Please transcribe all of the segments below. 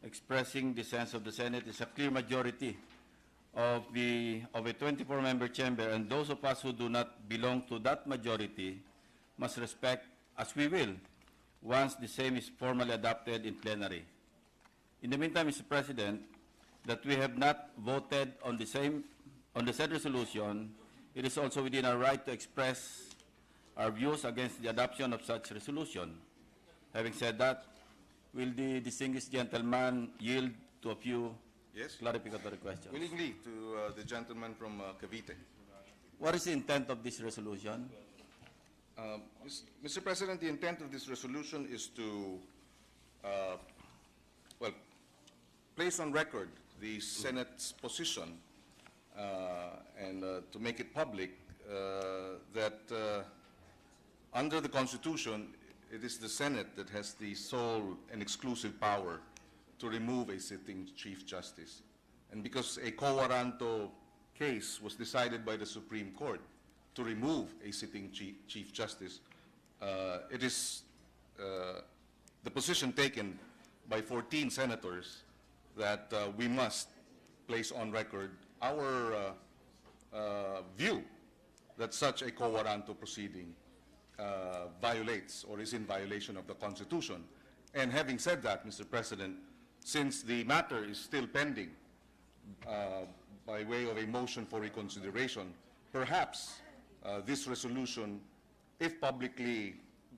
expressing the sense of the Senate is a clear majority of a 24-member chamber, and those of us who do not belong to that majority must respect, as we will, once the same is formally adopted in plenary. In the meantime, Mr. President, that we have not voted on the said resolution, it is also within our right to express our views against the adoption of such resolution. Having said that, will the distinguished gentleman yield to a few clarificatory questions? Willingly to the gentleman from Cavite. What is the intent of this resolution? Mr. President, the intent of this resolution is to, well, place on record the Senate's position and to make it public that under the Constitution, it is the Senate that has the sole and exclusive power to remove a sitting Chief Justice. And because a quo warranto case was decided by the Supreme Court to remove a sitting Chief Justice, it is the position taken by 14 senators that we must place on record our view that such a quo warranto proceeding violates or is in violation of the Constitution. And having said that, Mr. President, since the matter is still pending by way of a motion for reconsideration, perhaps this resolution,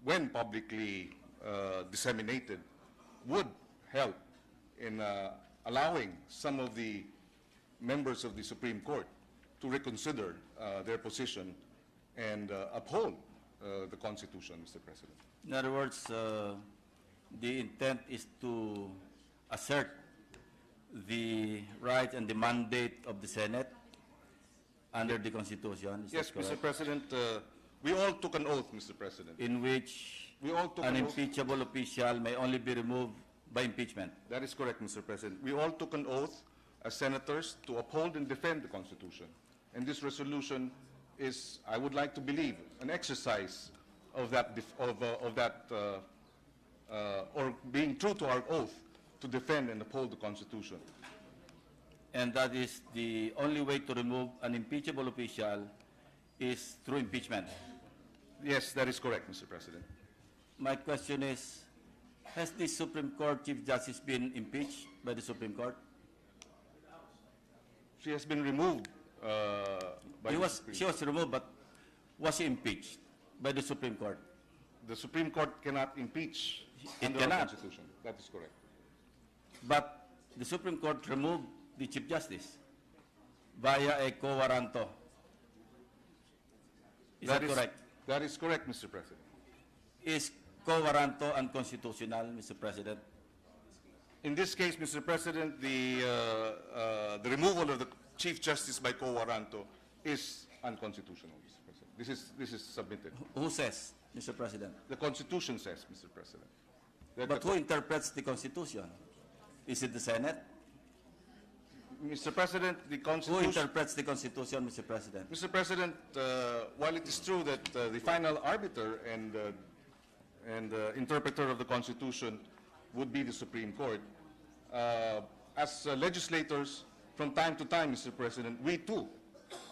when publicly disseminated, would help in allowing some of the members of the Supreme Court to reconsider their position and uphold the Constitution, Mr. President. In other words, the intent is to assert the right and the mandate of the Senate under the Constitution. Yes, Mr. President. We all took an oath, Mr. President. In which an impeachable official may only be removed by impeachment. That is correct, Mr. President. We all took an oath as senators to uphold and defend the Constitution. And this resolution is, I would like to believe, an exercise of that, or being true to our oath to defend and uphold the Constitution. And that is the only way to remove an impeachable official is through impeachment. Yes, that is correct, Mr. President. My question is, has the Supreme Court Chief Justice been impeached by the Supreme Court? She has been removed She was removed, but was she impeached by the Supreme Court? The Supreme Court cannot impeach under the Constitution. That is correct. But the Supreme Court removed the Chief Justice via a quo warranto. Is that correct? That is correct, Mr. President. Is quo warranto unconstitutional, Mr. President? In this case, Mr. President, the removal of the Chief Justice by quo warranto is unconstitutional, Mr. President. This is submitted. Who says, Mr. President? The Constitution says, Mr. President. But who interprets the Constitution? Is it the Senate? Mr. President, the Constitution... Who interprets the Constitution, Mr. President? Mr. President, while it is true that the final arbiter and interpreter of the Constitution would be the Supreme Court, as legislators, from time to time, Mr. President, we too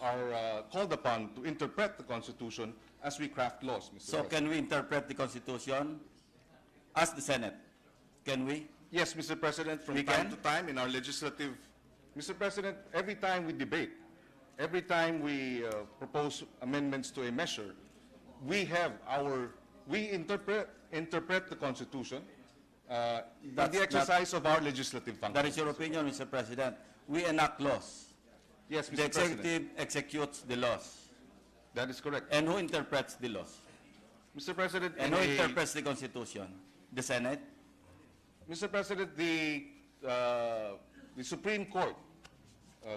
are called upon to interpret the Constitution as we craft laws, Mr. So President. can we interpret the Constitution as the Senate? Can we? Yes, Mr. President, from time to time in our legislative... Mr. President, every time we debate, every time we propose amendments to a measure, we interpret the Constitution in the exercise of our legislative function. That is your opinion, Mr. President. We enact laws. Yes, Mr. The President. executive executes the laws. That is correct. And who interprets the laws? Mr. President, and who interprets the Constitution? The Senate? Mr. President, the Supreme Court,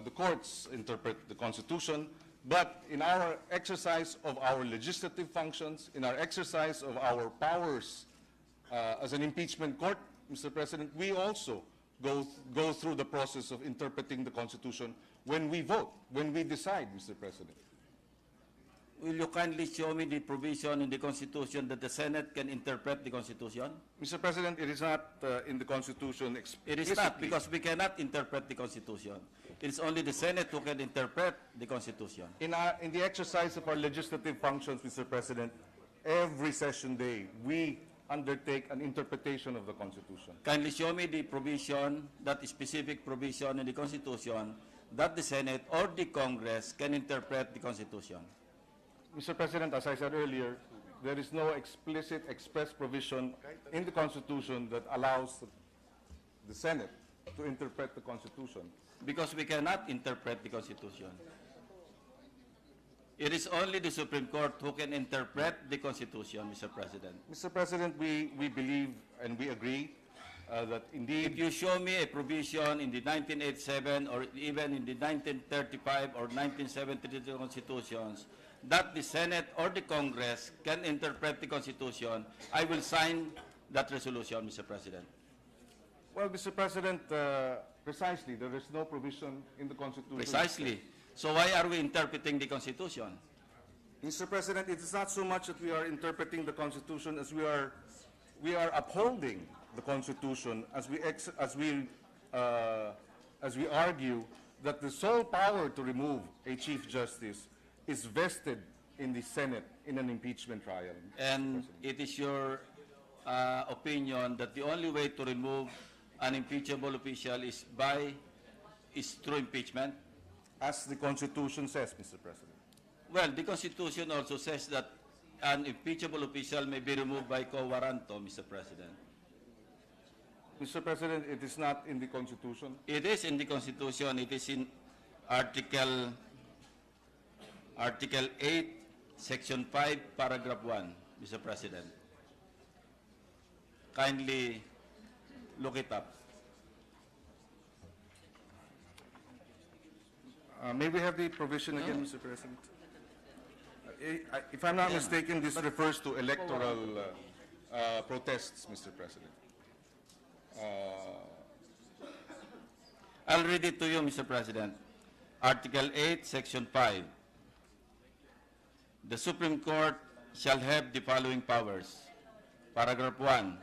the courts interpret the Constitution, but in our exercise of our legislative functions, in our exercise of our powers as an impeachment court, Mr. President, we also go through the process of interpreting the Constitution when we vote, when we decide, Mr. President. will you kindly show me the provision in the Constitution that the Senate can interpret the Constitution? Mr. President, it is not in the Constitution It is not, because we cannot interpret the Constitution. It is only the Senate who can interpret the Constitution. In the exercise of our legislative functions, Mr. President, every session day, we undertake an interpretation of the Constitution. Kindly show me the provision, that specific provision in the Constitution, that the Senate or the Congress can interpret the Constitution. Mr. President, as I said earlier, there is no explicit express provision in the Constitution that allows the Senate to interpret the Constitution. Because we cannot interpret the Constitution. It is only the Supreme Court who can interpret the Constitution, Mr. President. Mr. President, we believe and we agree that If indeed, you show me a provision in the 1987 or even in the 1935 or 1972 constitutions that the Senate or the Congress can interpret the Constitution, I will sign that resolution, Mr. President. well, Mr. President, precisely, there is no provision in the Constitution. Precisely. So why are we interpreting the Constitution? Mr. President, it is not so much that we are interpreting the Constitution as we are upholding the Constitution as we argue that the sole power to remove a Chief Justice is vested in the Senate in an impeachment trial. And it is your opinion that the only way to remove an impeachable official is through impeachment? As the Constitution says, Mr. President. Well, the Constitution also says that an impeachable official may be removed by quo warranto, Mr. President. Mr. President, it is not in the Constitution. It is in the Constitution. It is in Article 8, Section 5, Paragraph 1, Mr. President. Kindly look it up. May we have the provision again, Mr. President? If I'm not mistaken, this refers to electoral protests, Mr. President. I'll read it to you, Mr. President. Article 8, Section 5. The Supreme Court shall have the following powers. Paragraph 1.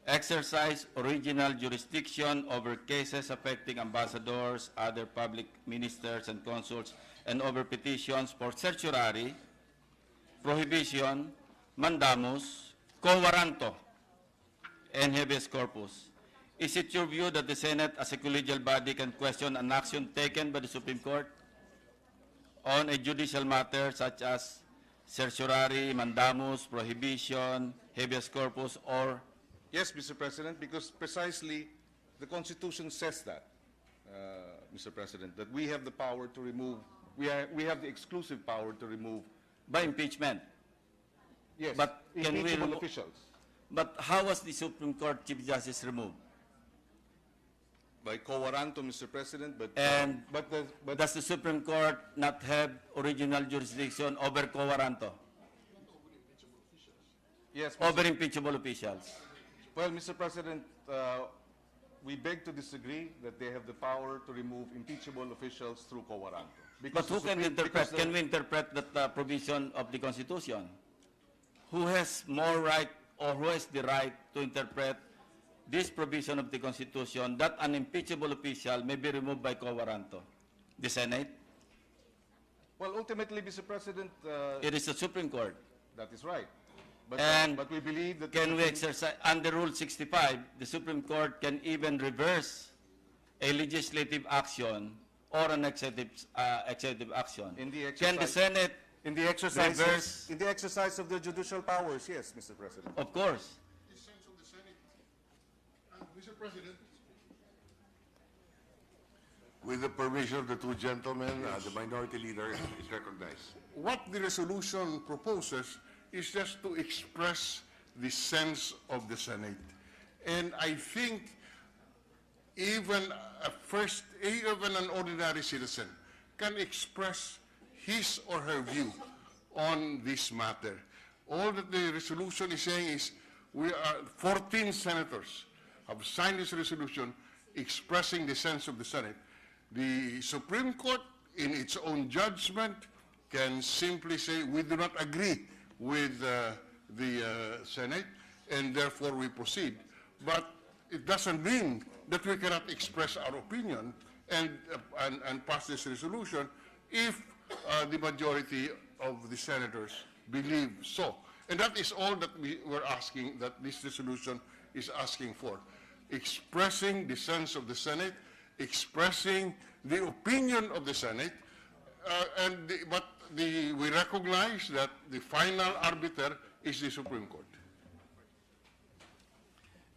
Exercise original jurisdiction over cases affecting ambassadors, other public ministers and consuls, and over petitions for certiorari, prohibition, mandamus, quo warranto, and habeas corpus. Is it your view that the Senate, as a collegial body, can question an action taken by the Supreme Court on a judicial matter such as certiorari, mandamus, prohibition, habeas corpus, or Yes, Mr. President, because precisely the Constitution says that, Mr. President, that we have the power to remove, we have the exclusive power to remove, by impeachment? yes, But can we impeachable remove- officials But how was the Supreme Court Chief Justice removed? by quo warranto, Mr. President, but And but does the Supreme Court not have original jurisdiction over quo warranto, yes, over impeachable officials? well, Mr. President, we beg to disagree that they have the power to remove impeachable officials through quo warranto. But who can interpret? Can we interpret that provision of the Constitution? Who has more right or who has the right to interpret this provision of the Constitution that an impeachable official may be removed by quo warranto? The Senate? Well, ultimately, Mr. President, It is the Supreme Court. that is right. And But we believe that Can we exercise, under Rule 65, the Supreme Court can even reverse a legislative action or an executive action. In the Can the exercise- Senate, in the exercise reverse- in the exercise of their judicial powers, yes, Mr. President. of course, Dissent from the Senate. Mr. President, With the permission of the two gentlemen, the minority leader is recognized. what the resolution proposes is just to express the sense of the Senate. And I think even even an ordinary citizen can express his or her view on this matter. All that the resolution is saying is 14 senators have signed this resolution expressing the sense of the Senate. The Supreme Court, in its own judgment, can simply say, we do not agree with the Senate, and therefore we proceed. But it doesn't mean that we cannot express our opinion and pass this resolution if the majority of the senators believe so. And that is all that we were asking, that this resolution is asking for. Expressing the sense of the Senate, expressing the opinion of the Senate, but we recognize that the final arbiter is the Supreme Court.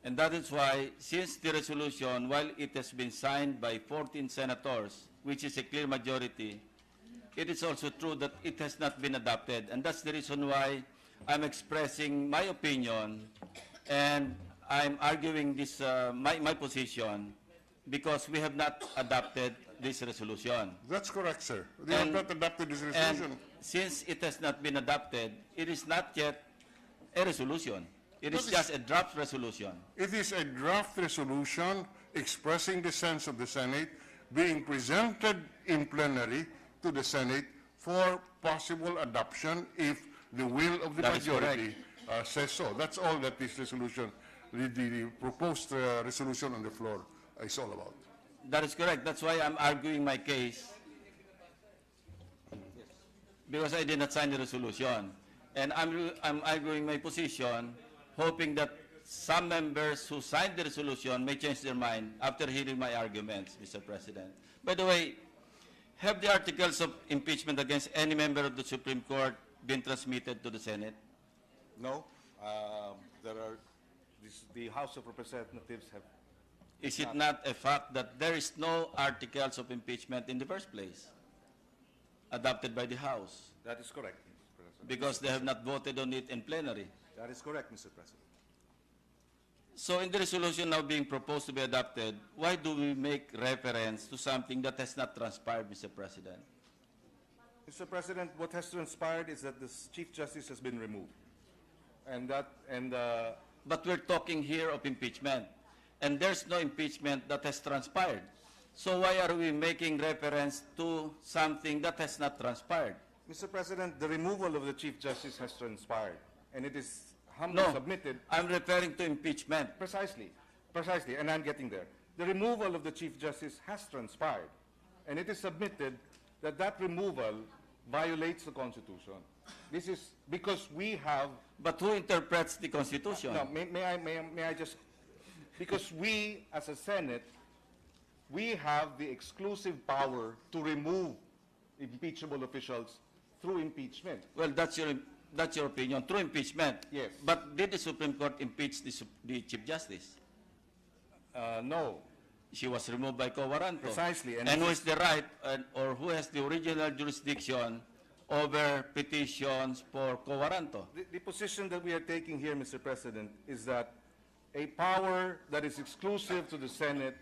And that is why, since the resolution, while it has been signed by 14 senators, which is a clear majority, it is also true that it has not been adopted. And that's the reason why I'm expressing my opinion and I'm arguing this, my position, because we have not adopted this resolution. That's correct, sir. They have not adopted this resolution. And since it has not been adopted, it is not yet a resolution. It is just a draft resolution. It is a draft resolution expressing the sense of the Senate being presented in plenary to the Senate for possible adoption if the will of the That is majority says so. That's all that this resolution, the proposed resolution on the floor is all about. That is correct. That's why I'm arguing my case. Because I did not sign the resolution. And I'm arguing my position, hoping that some members who signed the resolution may change their mind after hearing my arguments, Mr. President. By the way, have the articles of impeachment against any member of the Supreme Court been transmitted to the Senate? No, the House of Representatives have. Is it not a fact that there is no articles of impeachment in the first place adopted by the House? That is correct, Mr. President. Because they have not voted on it in plenary. That is correct, Mr. President. So in the resolution now being proposed to be adopted, why do we make reference to something that has not transpired, Mr. President? Mr. President, what has transpired is that the Chief Justice has been removed. But we're talking here of impeachment, and there's no impeachment that has transpired. So why are we making reference to something that has not transpired? Mr. President, the removal of the Chief Justice has transpired, and it is humbly No, submitted. I'm referring to impeachment. Precisely, and I'm getting there. The removal of the Chief Justice has transpired, and it is submitted that that removal violates the Constitution. This is because we have. But who interprets the Constitution? No, may I just, because we, as a Senate, we have the exclusive power to remove impeachable officials through impeachment. Well, that's your opinion, through impeachment. Yes. But did the Supreme Court impeach the Chief Justice? No. She was removed by co-warranto. Precisely. And who is the right, or who has the original jurisdiction over petitions for co-warranto? The position that we are taking here, Mr. President, is that a power that is exclusive to the Senate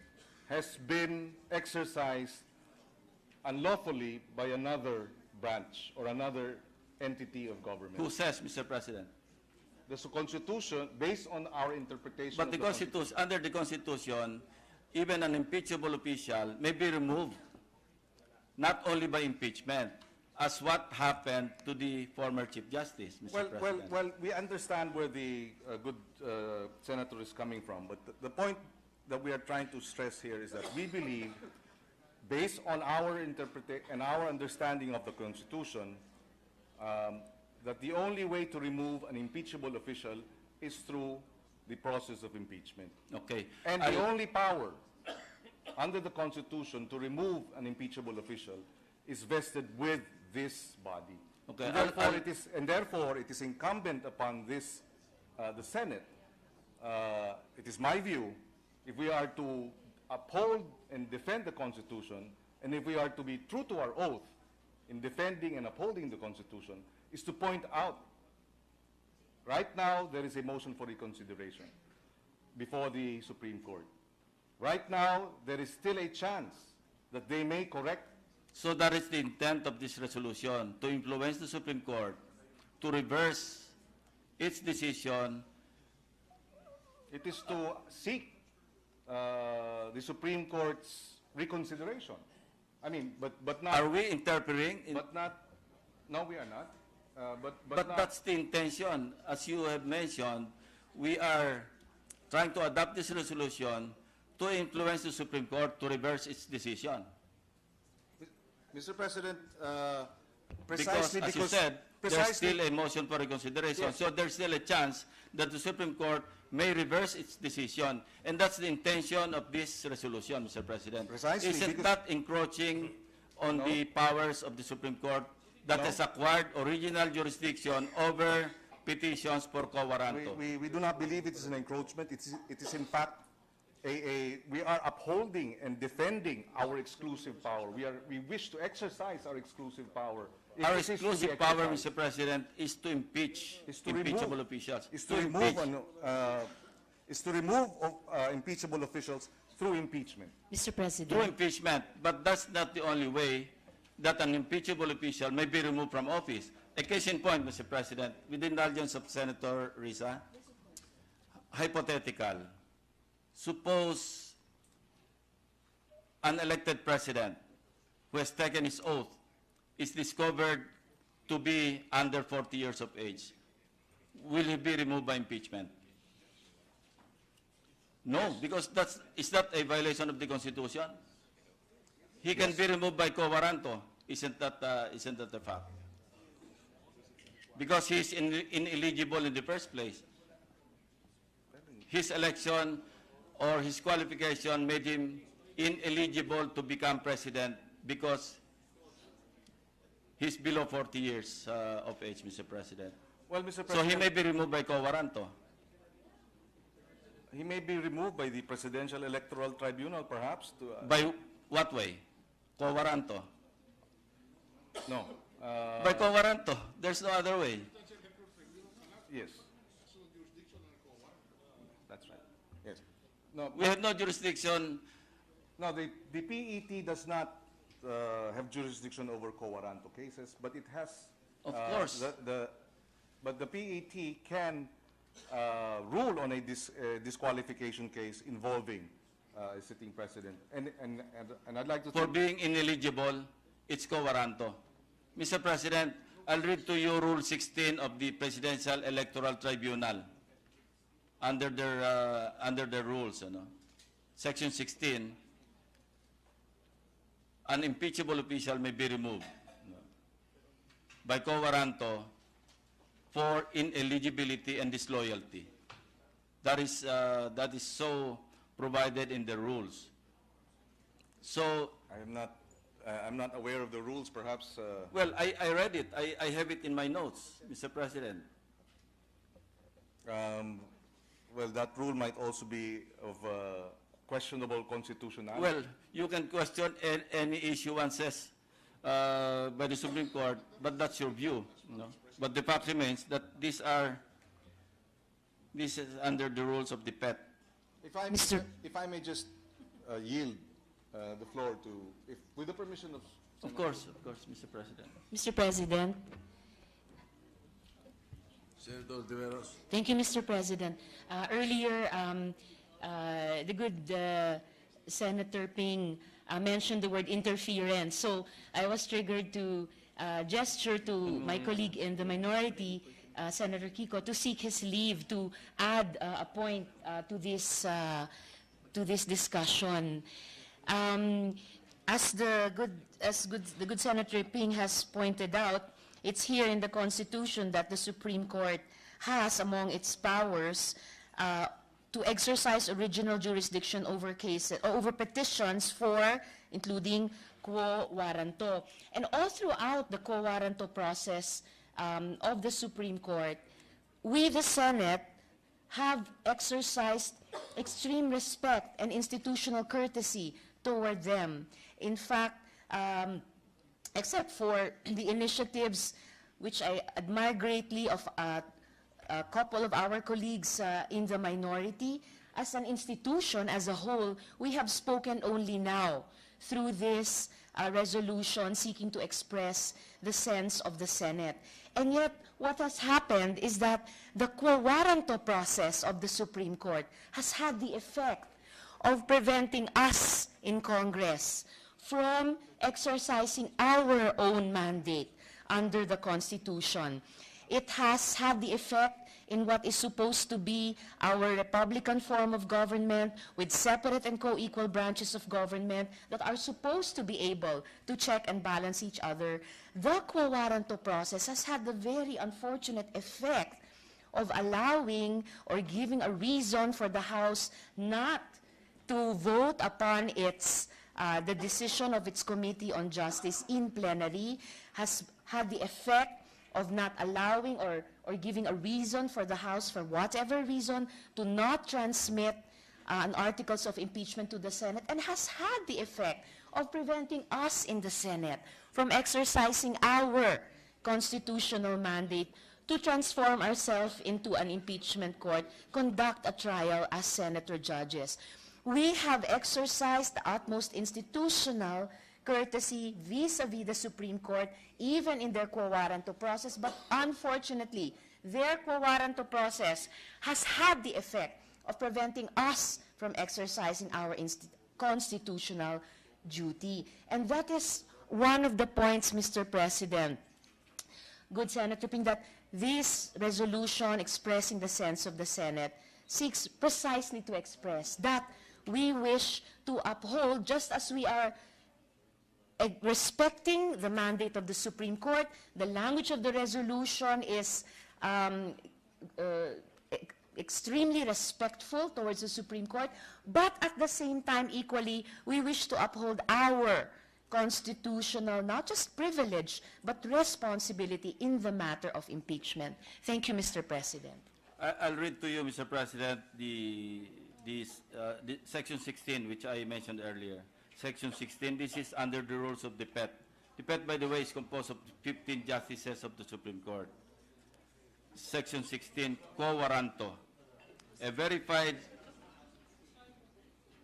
has been exercised unlawfully by another branch or another entity of government. Who says, Mr. President? The Constitution, based on our interpretation But of the Constitution, under the Constitution, even an impeachable official may be removed, not only by impeachment, as what happened to the former Chief Justice, Mr. President. Well, we understand where the good senator is coming from, but the point that we are trying to stress here is that we believe, based on our interpretation and our understanding of the Constitution, that the only way to remove an impeachable official is through the process of impeachment. Okay. And the only power under the Constitution to remove an impeachable official is vested with this body. Okay, And therefore, it is incumbent upon this, the Senate. It is my view, if we are to uphold and defend the Constitution, and if we are to be true to our oath in defending and upholding the Constitution, is to point out, right now there is a motion for reconsideration before the Supreme Court. Right now, there is still a chance that they may correct. So that is the intent of this resolution, to influence the Supreme Court to reverse its decision. It is to seek the Supreme Court's reconsideration. I mean, but not. Are we interpreting? But not. No, we are not. But not- that's the intention. As you have mentioned, we are trying to adopt this resolution to influence the Supreme Court to reverse its decision. Mr. President, Because, precisely as you said, there's precisely- still a motion for reconsideration. Yes. So there's still a chance that the Supreme Court may reverse its decision. And that's the intention of this resolution, Mr. President. Precisely, Isn't because- that encroaching on No. the powers of the Supreme Court that No. has acquired original jurisdiction over petitions for quo warranto? we do not believe it is an encroachment. It is in fact we are upholding and defending our exclusive power. We wish to exercise our exclusive power. If Our it is to be exclusive power, exercised, Mr. President, is to impeach is to impeachable remove- officials. is to remove impeachable officials through impeachment. Mr. Through President, impeachment, but that's not the only way that an impeachable official may be removed from office. A case in point, Mr. President, with the indulgence of Senator Risa, hypothetical. Suppose an elected president who has taken his oath is discovered to be under 40 years of age. Will he be removed by impeachment? No, because is that a violation of the Constitution? He can be removed by quo warranto. Isn't that a fact? Because he's ineligible in the first place. His election or his qualification made him ineligible to become president because he's below 40 years of age, Mr. President. Well, Mr. So President, he may be removed by quo warranto. he may be removed by the Presidential Electoral Tribunal, perhaps. By what way? Quo warranto. No. By quo warranto. There's no other way. Yes. That's right. Yes. No, We have no jurisdiction. no, the PET does not have jurisdiction over quo warranto cases, but it has. Of course. But the PET can rule on a disqualification case involving a sitting president. And I'd like to For being ineligible, it's quo warranto. Mr. President, I'll read to you Rule 16 of the Presidential Electoral Tribunal under their rules. Section 16, an impeachable official may be removed by quo warranto for ineligibility and disloyalty. That is so provided in the rules. So, I'm not aware of the rules, perhaps. well, I read it. I have it in my notes, Mr. President. Well, that rule might also be of questionable constitutionality. Well, you can question any issue one says by the Supreme Court, but that's your view. But the fact remains that this is under the rules of the PET. If I may just yield the floor to, with the permission of. Of course, Mr. President. Mr. President. Senator De Veros. Thank you, Mr. President. Earlier, the good Senator Ping mentioned the word interference. So I was triggered to gesture to my colleague in the minority, Senator Kiko, to seek his leave to add a point to this discussion. As the good Senator Ping has pointed out, it's here in the Constitution that the Supreme Court has among its powers to exercise original jurisdiction over cases, over petitions for, including quo warranto. And all throughout the quo warranto process of the Supreme Court, we, the Senate, have exercised extreme respect and institutional courtesy toward them. In fact, except for the initiatives which I admire greatly of a couple of our colleagues in the minority, as an institution as a whole, we have spoken only now through this resolution seeking to express the sense of the Senate. And yet, what has happened is that the quo warranto process of the Supreme Court has had the effect of preventing us in Congress from exercising our own mandate, under the Constitution. It has had the effect in what is supposed to be our Republican form of government with separate and co-equal branches of government that are supposed to be able to check and balance each other. The quo warranto process has had the very unfortunate effect of allowing or giving a reason for the House not to vote upon the decision of its Committee on Justice in plenary, has had the effect of not allowing or giving a reason for the House, for whatever reason, to not transmit an articles of impeachment to the Senate, and has had the effect of preventing us in the Senate from exercising our constitutional mandate to transform ourselves into an impeachment court, conduct a trial as senator judges. We have exercised the utmost institutional courtesy vis-a-vis the Supreme Court, even in their quo warranto process, but unfortunately, their quo warranto process has had the effect of preventing us from exercising our constitutional duty. And that is one of the points, Mr. President, good Senator Ping, that this resolution expressing the sense of the Senate seeks precisely to express that we wish to uphold, just as we are respecting the mandate of the Supreme Court. The language of the resolution is extremely respectful towards the Supreme Court, but at the same time, equally, we wish to uphold our constitutional, not just privilege, but responsibility in the matter of impeachment. Thank you, Mr. President. I'll read to you, Mr. President, the Section 16, which I mentioned earlier. Section 16, this is under the rules of the PET. The PET, by the way, is composed of 15 justices of the Supreme Court. Section 16, quo warranto. A verified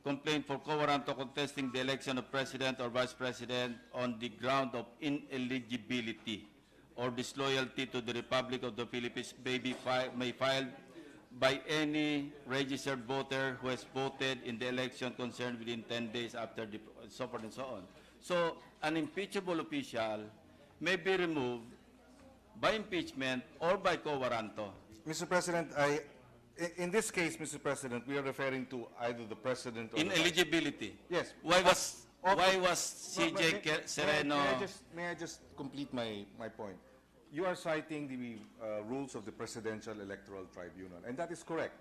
complaint for quo warranto contesting the election of President or Vice President on the ground of ineligibility or disloyalty to the Republic of the Philippines may be filed by any registered voter who has voted in the election concerned within 10 days after the, so forth and so on. So, an impeachable official may be removed by impeachment or by quo warranto. Mr. President, in this case, Mr. President, we are referring to either the President or Ineligibility. Yes. Why was CJ Sereno? May I just complete my point? You are citing the rules of the Presidential Electoral Tribunal, and that is correct.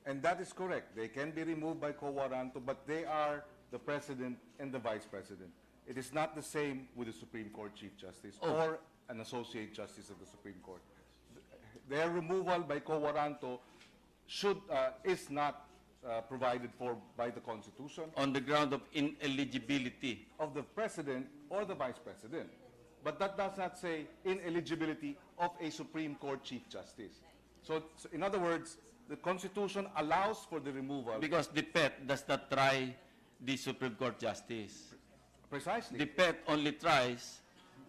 And that is correct. They can be removed by quo warranto, but they are the President and the Vice President. It is not the same with the Supreme Court Chief Justice or an Associate Justice of the Supreme Court. Their removal by quo warranto is not provided for by the Constitution On the ground of ineligibility. of the President or the Vice President. But that does not say ineligibility of a Supreme Court Chief Justice. So in other words, the Constitution allows for the removal. Because the PET does not try the Supreme Court Justice. Precisely. The PET only tries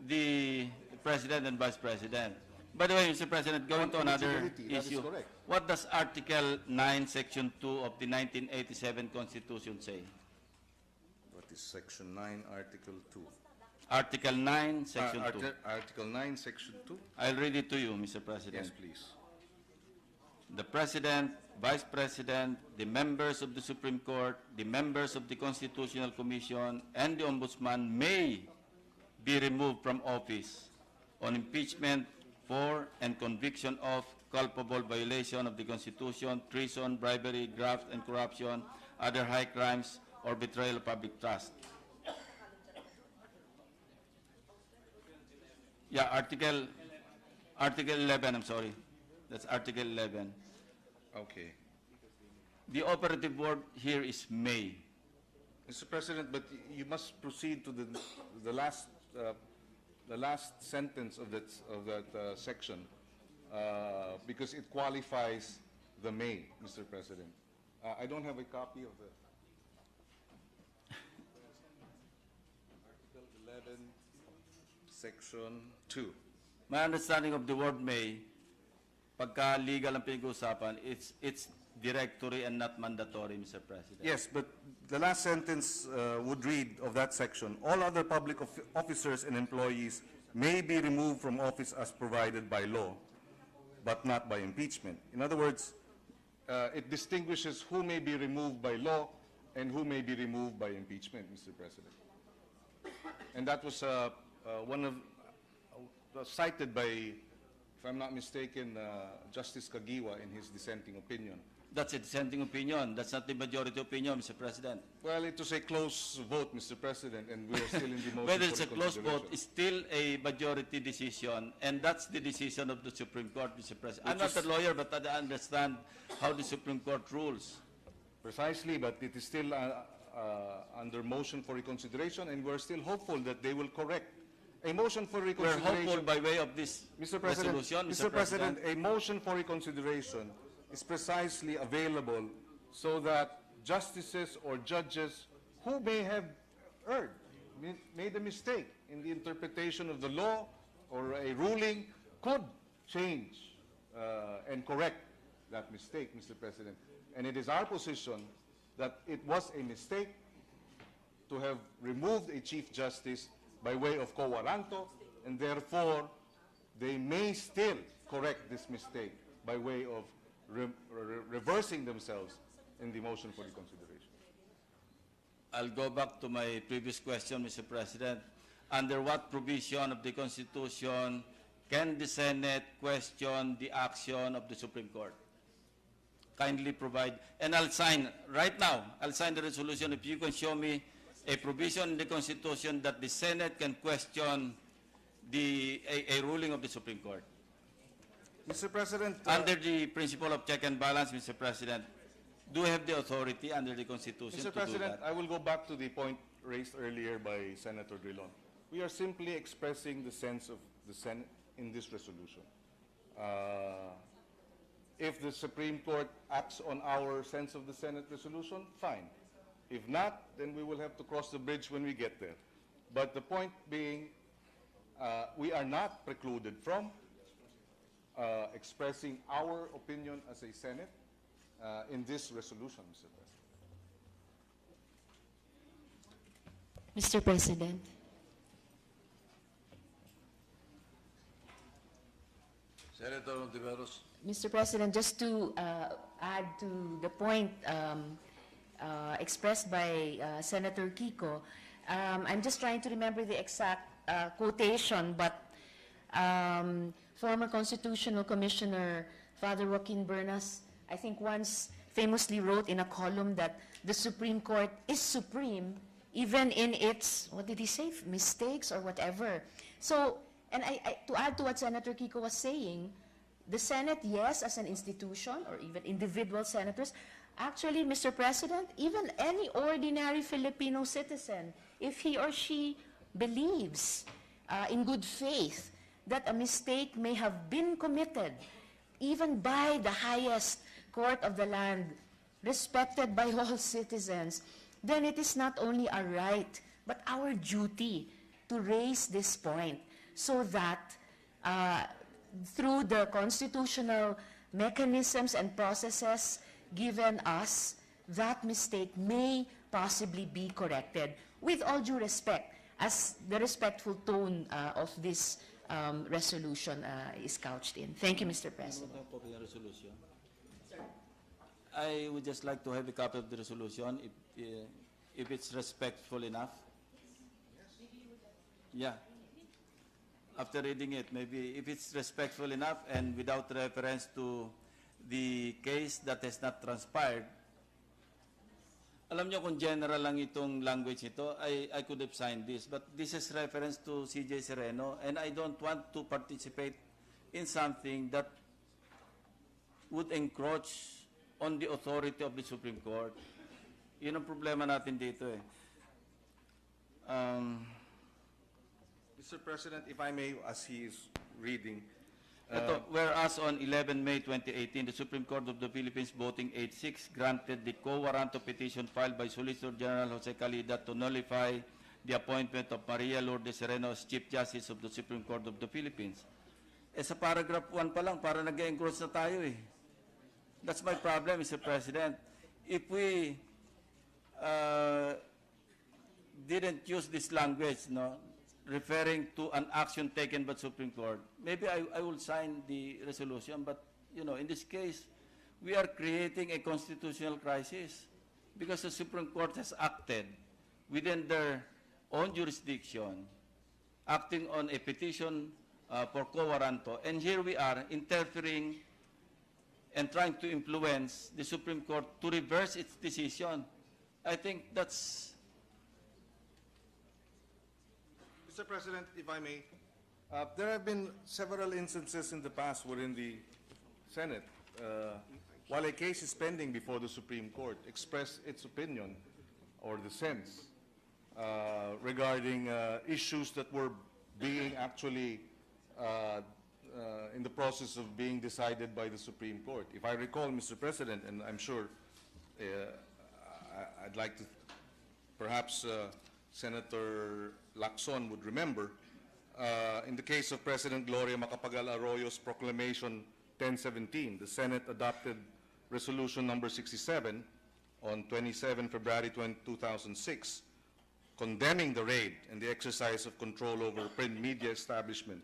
the President and Vice President. By the way, Mr. President, going to another Eligibility, that is issue, correct. what does Article 9, Section 2 of the 1987 Constitution say? What is Section 9, Article 2? Article 9, Section 2. Article 9, Section 2? I'll read it to you, Mr. President. Yes, please. The President, Vice President, the members of the Supreme Court, the members of the Constitutional Commission, and the Ombudsman may be removed from office on impeachment for and conviction of culpable violation of the Constitution, treason, bribery, graft and corruption, other high crimes, or betrayal of public trust. Yeah, Article 11, I'm sorry. That's Article 11. Okay. The operative word here is may. Mr. President, but you must proceed to the last sentence of that section because it qualifies the may, Mr. President. I don't have a copy of the Article 11, Section 2. My understanding of the word may, pagka legal ang pinag-uusapan, it's directory and not mandatory, Mr. President. Yes, but the last sentence would read of that section, all other public officers and employees may be removed from office as provided by law, but not by impeachment. In other words, it distinguishes who may be removed by law and who may be removed by impeachment, Mr. President. And that was one of cited by, if I'm not mistaken, Justice Kagiwa in his dissenting opinion. That's a dissenting opinion. That's not the majority opinion, Mr. President. Well, it was a close vote, Mr. President, and we are still in the motion Whether for it's a close vote, reconsideration. it's still a majority decision, and that's the decision of the Supreme Court, Mr. President. I'm not a lawyer, but I understand how the Supreme Court rules. Precisely, but it is still under motion for reconsideration, and we're still hopeful that they will correct. A motion for We're reconsideration. hopeful by way of this Mr. President, resolution, Mr. President, a motion for reconsideration is precisely available so that justices or judges who may have erred, made a mistake in the interpretation of the law or a ruling could change and correct that mistake, Mr. President. And it is our position that it was a mistake to have removed a Chief Justice by way of quo warranto, and therefore they may still correct this mistake by way of reversing themselves in the motion for reconsideration. I'll go back to my previous question, Mr. President. Under what provision of the Constitution can the Senate question the action of the Supreme Court? Kindly provide, and I'll sign, right now, I'll sign the resolution if you can show me a provision in the Constitution that the Senate can question a ruling of the Supreme Court. Mr. President, Under the principle of check and balance, Mr. President, do we have the authority under the Constitution to Mr. do President, that? I will go back to the point raised earlier by Senator Drilon. We are simply expressing the sense of the Senate in this resolution. If the Supreme Court acts on our sense of the Senate resolution, fine. If not, then we will have to cross the bridge when we get there. But the point being, we are not precluded from expressing our opinion as a Senate in this resolution, Mr. President. Mr. President. Senator Ontiveros. Mr. President, just to add to the point expressed by Senator Kiko, I'm just trying to remember the exact quotation, but former Constitutional Commissioner Father Joaquin Bernas, I think once famously wrote in a column that the Supreme Court is supreme even in its, what did he say, mistakes or whatever. So, and to add to what Senator Kiko was saying, the Senate, yes, as an institution, or even individual senators, actually, Mr. President, even any ordinary Filipino citizen, if he or she believes in good faith that a mistake may have been committed, even by the highest court of the land, respected by all citizens, then it is not only our right, but our duty to raise this point so that through the constitutional mechanisms and processes given us, that mistake may possibly be corrected with all due respect, as the respectful tone of this resolution is couched in. Thank you, Mr. President. I would just like to have a copy of the resolution if it's respectful enough. Yeah. After reading it, maybe if it's respectful enough and without reference to the case that has not transpired. Alam nyo kung general lang itong language ito, I could have signed this. But this is reference to CJ Sereno, and I don't want to participate in something that would encroach on the authority of the Supreme Court. Yun ang problema natin dito eh. Mr. President, if I may, as he is reading, Ito, whereas on 11 May 2018, the Supreme Court of the Philippines voting 8-6 granted the quo warranto petition filed by Solicitor General Jose Calida to nullify the appointment of Maria Lourdes Sereno as Chief Justice of the Supreme Court of the Philippines. Eh sa paragraph 1 pa lang, para nag-engross na tayo eh. That's my problem, Mr. President. If we didn't use this language, no, referring to an action taken by Supreme Court, maybe I will sign the resolution, but, you know, in this case, we are creating a constitutional crisis because the Supreme Court has acted within their own jurisdiction, acting on a petition for quo warranto, and here we are interfering and trying to influence the Supreme Court to reverse its decision. I think that's... Mr. President, if I may, there have been several instances in the past wherein the Senate, while a case is pending before the Supreme Court, expressed its opinion or the sense regarding issues that were being actually in the process of being decided by the Supreme Court. If I recall, Mr. President, and I'm sure I'd like to, perhaps Senator Lacson would remember, in the case of President Gloria Macapagal Arroyo's Proclamation 1017, the Senate adopted Resolution number 67 on 27 February 2006, condemning the raid and the exercise of control over print media establishment,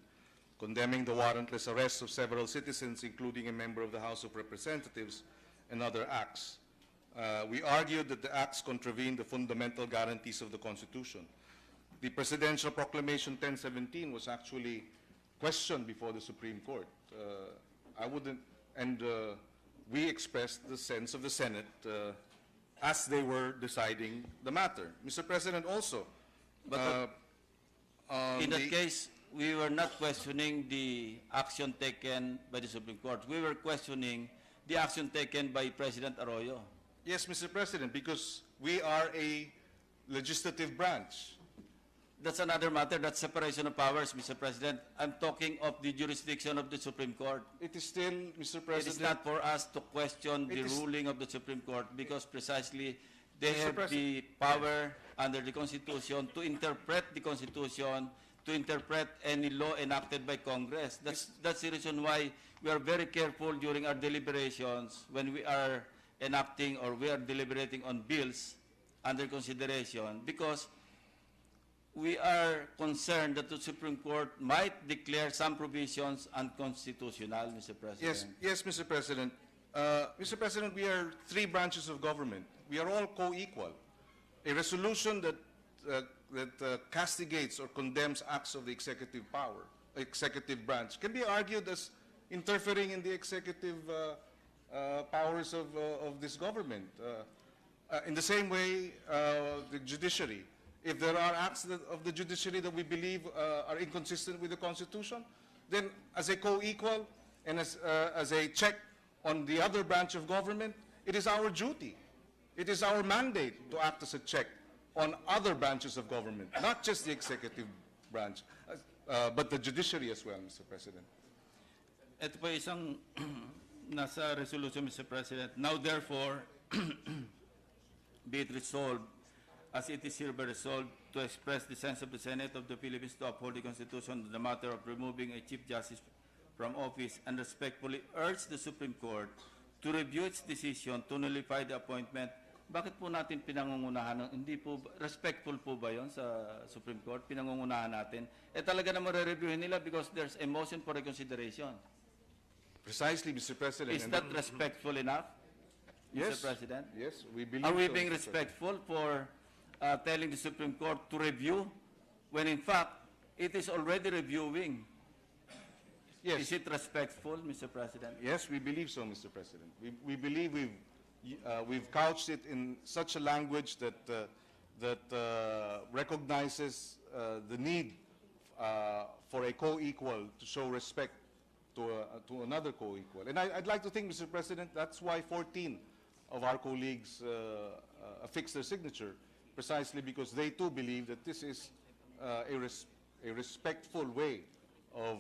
condemning the warrantless arrest of several citizens, including a member of the House of Representatives, and other acts. We argued that the acts contravened the fundamental guarantees of the Constitution. The Presidential Proclamation 1017 was actually questioned before the Supreme Court. We expressed the sense of the Senate as they were deciding the matter. Mr. President, also, in that case, we were not questioning the action taken by the Supreme Court. We were questioning the action taken by President Arroyo. yes, Mr. President, because we are a legislative branch. That's another matter. That's separation of powers, Mr. President. I'm talking of the jurisdiction of the Supreme Court. It is still, Mr. It President. is not for us to question the It is- ruling of the Supreme Court because precisely they Mr. have the power under the Constitution to interpret the Constitution, to interpret any law enacted by Congress. That's the reason why we are very careful during our deliberations when we are enacting or we are deliberating on bills under consideration, because we are concerned that the Supreme Court might declare some provisions unconstitutional, Mr. President. Yes, Mr. President. Mr. President, we are three branches of government. We are all co-equal. A resolution that castigates or condemns acts of the executive branch, can be argued as interfering in the executive powers of this government. In the same way, the judiciary. If there are acts of the judiciary that we believe are inconsistent with the Constitution, then as a co-equal and as a check on the other branch of government, it is our duty. It is our mandate to act as a check on other branches of government, not just the executive branch, but the judiciary as well, Mr. President. Ito po isang nasa resolution, Mr. President. Now, therefore, be it resolved, as it is hereby resolved, to express the sense of the Senate of the Philippines to uphold the Constitution in the matter of removing a Chief Justice from office, and respectfully urge the Supreme Court to review its decision to nullify the appointment. Bakit po natin pinangungunahan? Hindi po, respectful po ba yon sa Supreme Court? Pinangungunahan natin? Talaga naman re-reviewin nila because there's a motion for reconsideration. Precisely, Mr. President. Is that respectful enough, Yes. Mr. President? Yes, we believe Are we so, being Mr. President. respectful for telling the Supreme Court to review when in fact it is already reviewing? Yes. Is it respectful, Mr. President? Yes, we believe so, Mr. President. We believe we've couched it in such a language that recognizes the need for a co-equal to show respect to another co-equal. And I'd like to think, Mr. President, that's why 14 of our colleagues affixed their signature, precisely because they too believe that this is a respectful way of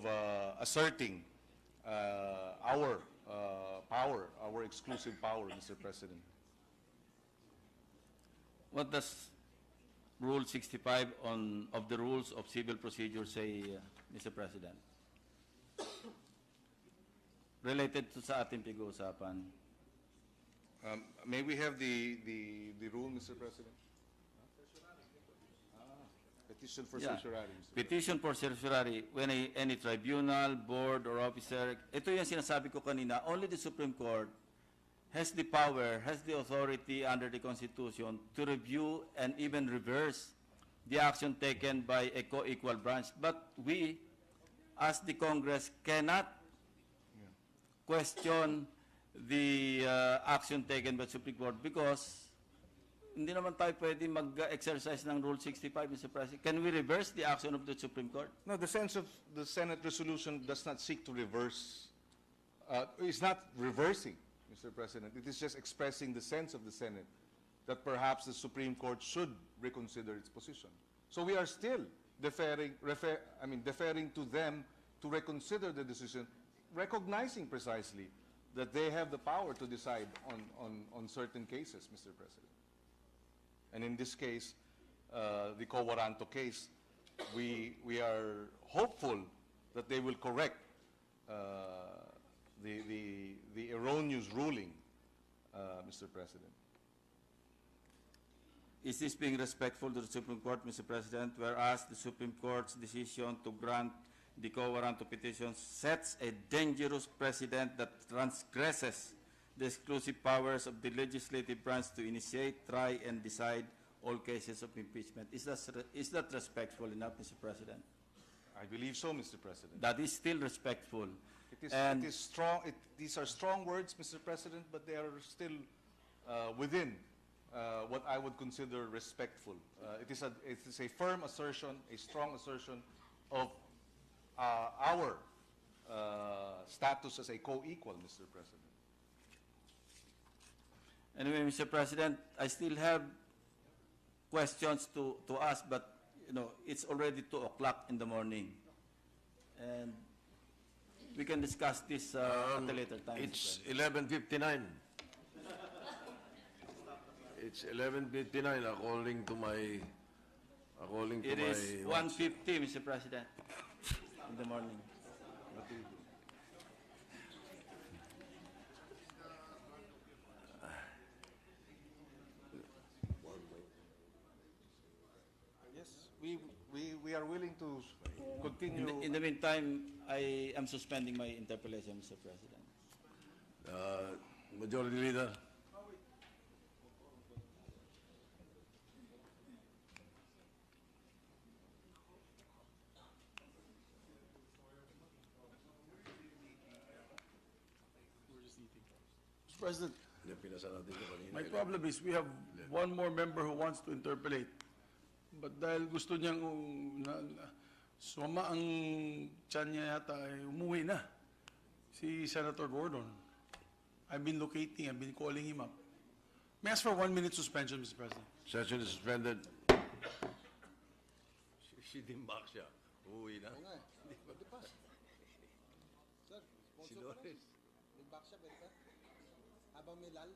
asserting our power, our exclusive power, Mr. President. What does Rule 65 of the Rules of Civil Procedure say, Mr. President? Related to sa ating pag-uusapan. May we have the rule, Mr. President? Petition for Yeah. certiorari, Mr. Petition for certiorari when any tribunal, board, or officer, ito yung sinasabi ko kanina, only the Supreme Court has the power, has the authority under the Constitution to review and even reverse the action taken by a co-equal branch. But we, as the Congress, cannot question the action taken by the Supreme Court because hindi naman tayo pwede mag-exercise ng Rule 65, Mr. President. Can we reverse the action of the Supreme Court? No, the sense of the Senate resolution does not seek to reverse, it's not reversing, Mr. President. It is just expressing the sense of the Senate that perhaps the Supreme Court should reconsider its position. So we are still deferring to them to reconsider the decision, recognizing precisely that they have the power to decide on certain cases, Mr. President. And in this case, the co-warranto case, we are hopeful that they will correct the erroneous ruling, Mr. President. Is this being respectful to the Supreme Court, Mr. President, whereas the Supreme Court's decision to grant the co-warranto petition sets a dangerous precedent that transgresses the exclusive powers of the legislative branch to initiate, try, and decide all cases of impeachment? Is that respectful enough, Mr. President? I believe so, Mr. President. That is still respectful. It And is strong. These are strong words, Mr. President, but they are still within what I would consider respectful. It is a firm assertion, a strong assertion of our status as a co-equal, Mr. President. Anyway, Mr. President, I still have questions to ask, but it's already 2 o'clock in the morning, and we can discuss this at a later time. It's 11:59. It's 11:59 according to my It is 1:50, Mr. President, in the morning. Yes, we are willing to continue. In the meantime, I am suspending my interpellation, Mr. President. Majority Leader. Mr. President, Hindi, pinasa natin ito kanina. my problem is we have one more member who wants to interpellate. But dahil gusto niyang sumama ang tiyan niya yata, ay umuwi na. Si Senator Gordon. I've been locating, I've been calling him up. May I ask for 1 minute suspension, Mr. President? Session is suspended. Sidimbak siya. Uuwi na. Sir, sponsor ko. May back siya, benta. Habang may lal.